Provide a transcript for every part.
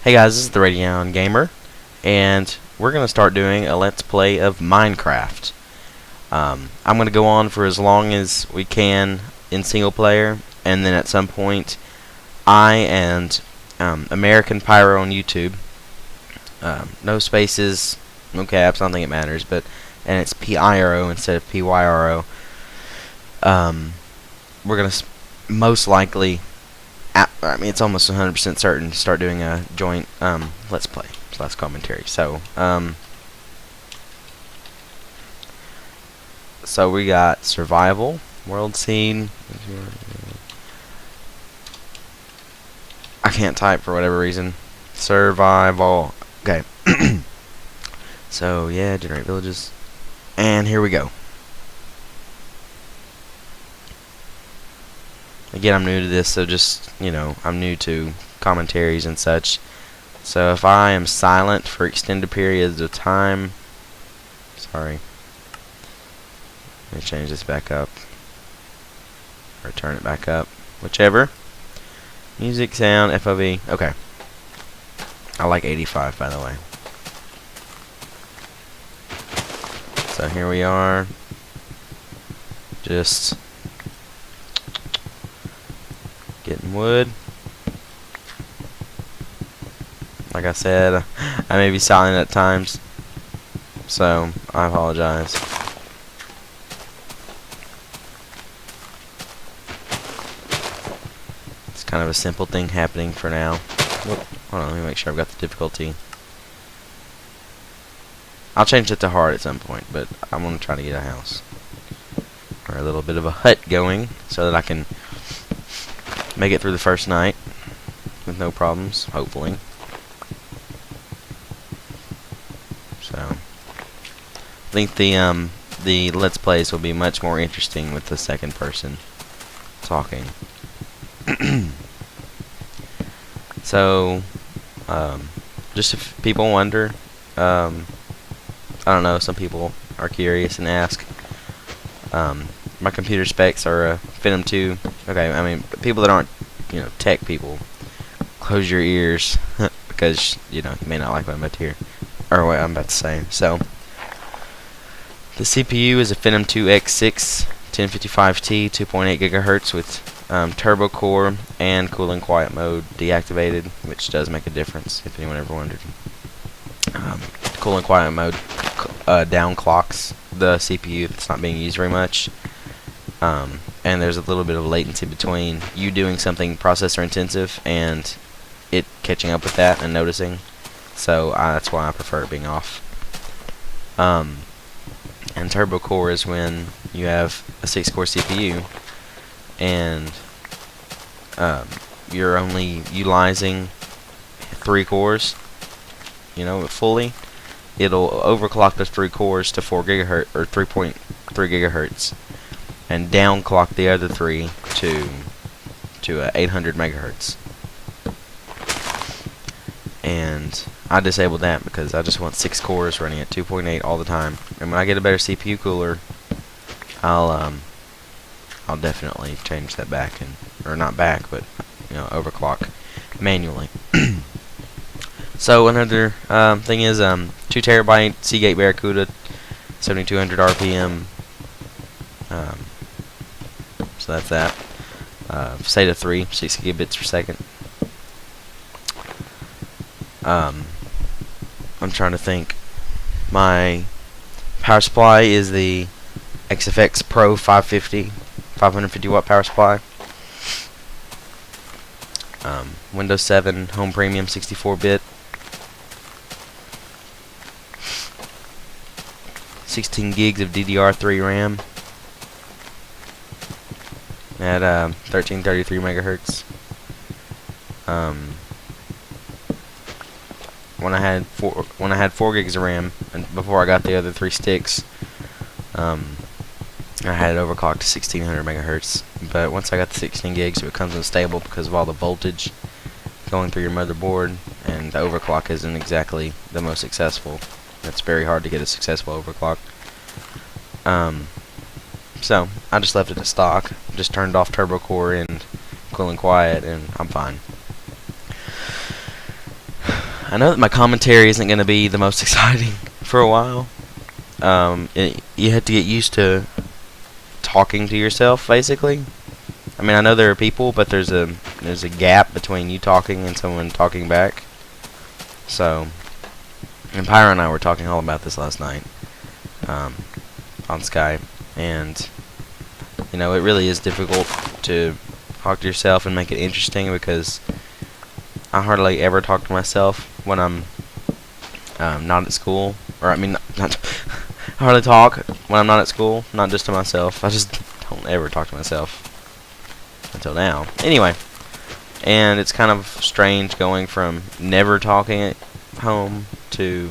Hey guys, this is the Radio Gamer, and we're going to start doing a Let's Play of Minecraft. I'm going to go on for as long as we can in single player, and then at some point, I and American Pyro on YouTube, no spaces, no caps, I don't think it matters, and it's Pyro instead of Pyro. We're going to most likely, I mean, it's almost 100% certain to start doing a joint Let's Play / commentary. So we got survival, world scene. I can't type for whatever reason. Survival. Okay. So yeah, generate villages, and here we go. Again, I'm new to this, so just, I'm new to commentaries and such. So if I am silent for extended periods of time, sorry. Let me change this back up. Or turn it back up. Whichever. Music, sound, FOV. Okay. I like 85, by the way. So here we are. Just getting wood. Like I said, I may be silent at times, so I apologize. It's kind of a simple thing happening for now. Whoop. Hold on, let me make sure I've got the difficulty. I'll change it to hard at some point, but I'm going to try to get a house. Or a little bit of a hut going, so that I can make it through the first night with no problems, hopefully. So I think the Let's Plays will be much more interesting with the second person talking. So just if people wonder, I don't know, some people are curious and ask. My computer specs are a Phantom 2. Okay, I mean, people that aren't, tech people, close your ears because, you may not like what I'm about to hear, or what I'm about to say. So, the CPU is a Phantom 2 X6 1055T 2.8 GHz with turbo core and cool and quiet mode deactivated, which does make a difference if anyone ever wondered. Cool and quiet mode downclocks the CPU if it's not being used very much. And there's a little bit of latency between you doing something processor intensive and it catching up with that and noticing. So that's why I prefer it being off. And turbo core is when you have a 6-core CPU and you're only utilizing 3 cores, fully. It'll overclock the 3 cores to 4 GHz or 3.3 GHz. And downclock the other 3 to 800 megahertz. And I disabled that because I just want 6 cores running at 2.8 all the time. And when I get a better CPU cooler, I'll definitely change that back, or not back, but overclock manually. So another thing is 2 terabyte Seagate Barracuda, 7200 RPM. So that's that. SATA 3, 60 gigabits per second. I'm trying to think. My power supply is the XFX Pro 550 watt power supply. Windows 7 Home Premium 64-bit. 16 gigs of DDR3 RAM. At 1333 megahertz. When I had 4 gigs of RAM, and before I got the other 3 sticks, I had it overclocked to 1600 megahertz. But once I got the 16 gigs, it becomes unstable because of all the voltage going through your motherboard, and the overclock isn't exactly the most successful. It's very hard to get a successful overclock. So I just left it at stock. Just turned off turbo core and cool and quiet, and I'm fine. I know that my commentary isn't going to be the most exciting for a while. You have to get used to talking to yourself, basically. I mean, I know there are people, but there's a gap between you talking and someone talking back. So, and Pyro and I were talking all about this last night on Skype, and you know, it really is difficult to talk to yourself and make it interesting, because I hardly ever talk to myself when I'm not at school, or I mean, not I hardly talk when I'm not at school, not just to myself. I just don't ever talk to myself until now. Anyway, and it's kind of strange going from never talking at home to,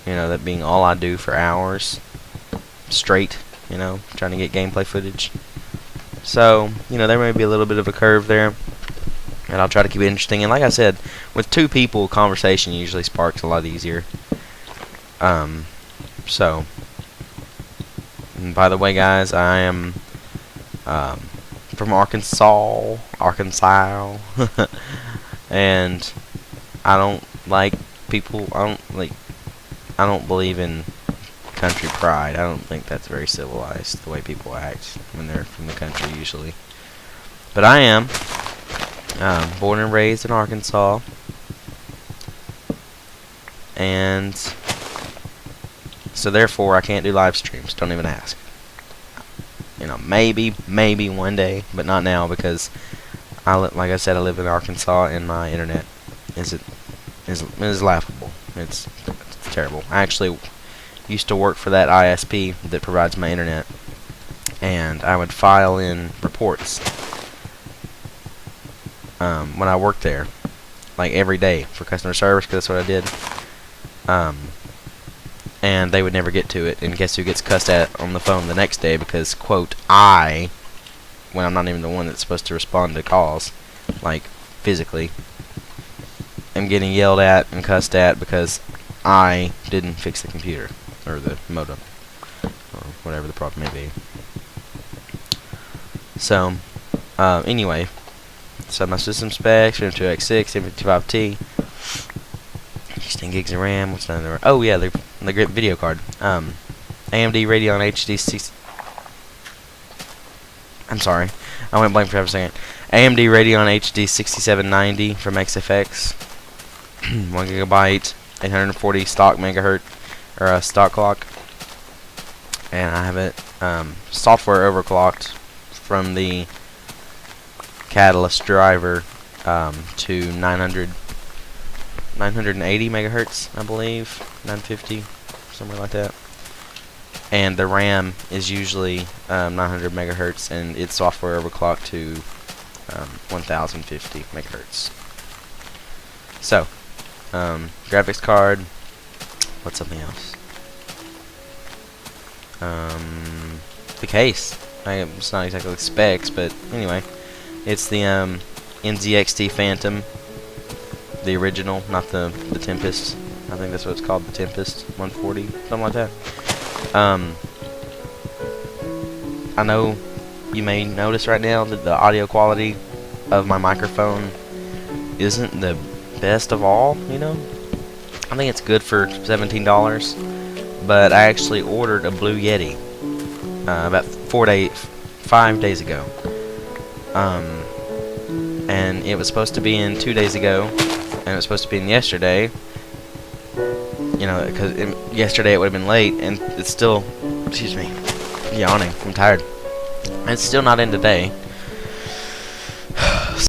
you know, that being all I do for hours straight, you know, trying to get gameplay footage. So, you know, there may be a little bit of a curve there, and I'll try to keep it interesting. And like I said, with two people, conversation usually sparks a lot easier. So, and by the way, guys, I am from Arkansas, and I don't like people. I don't believe in country pride. I don't think that's very civilized, the way people act when they're from the country usually. But I am born and raised in Arkansas, and so therefore I can't do live streams. Don't even ask. You know, maybe one day, but not now, because like I said, I live in Arkansas, and my internet is laughable. It's terrible. I actually used to work for that ISP that provides my internet, and I would file in reports when I worked there, like every day for customer service, because that's what I did. And they would never get to it, and guess who gets cussed at on the phone the next day because, quote, when I'm not even the one that's supposed to respond to calls, like, physically, I'm getting yelled at and cussed at because I didn't fix the computer, or the modem, or whatever the problem may be. So, anyway, so my system specs, RAM 2x6, M55T, 16 gigs of RAM, what's that other? Oh yeah, the great video card. AMD Radeon HD 6. I'm sorry, I went blank for a second. AMD Radeon HD 6790 from XFX. 1 gigabyte, 840 stock megahertz, or stock clock, and I have it software overclocked from the Catalyst driver to 980 megahertz, I believe, 950, somewhere like that. And the RAM is usually 900 megahertz, and it's software overclocked to 1050 megahertz. So, graphics card. What's something else? The case. It's not exactly the specs, but anyway, it's the NZXT Phantom. The original, not the Tempest. I think that's what it's called, the Tempest 140, something like that. I know you may notice right now that the audio quality of my microphone isn't the best of all, you know. I think it's good for $17, but I actually ordered a Blue Yeti about 5 days ago. And it was supposed to be in 2 days ago, and it was supposed to be in yesterday. You know, because yesterday it would have been late, and it's still, excuse me, yawning, I'm tired. And it's still not in today.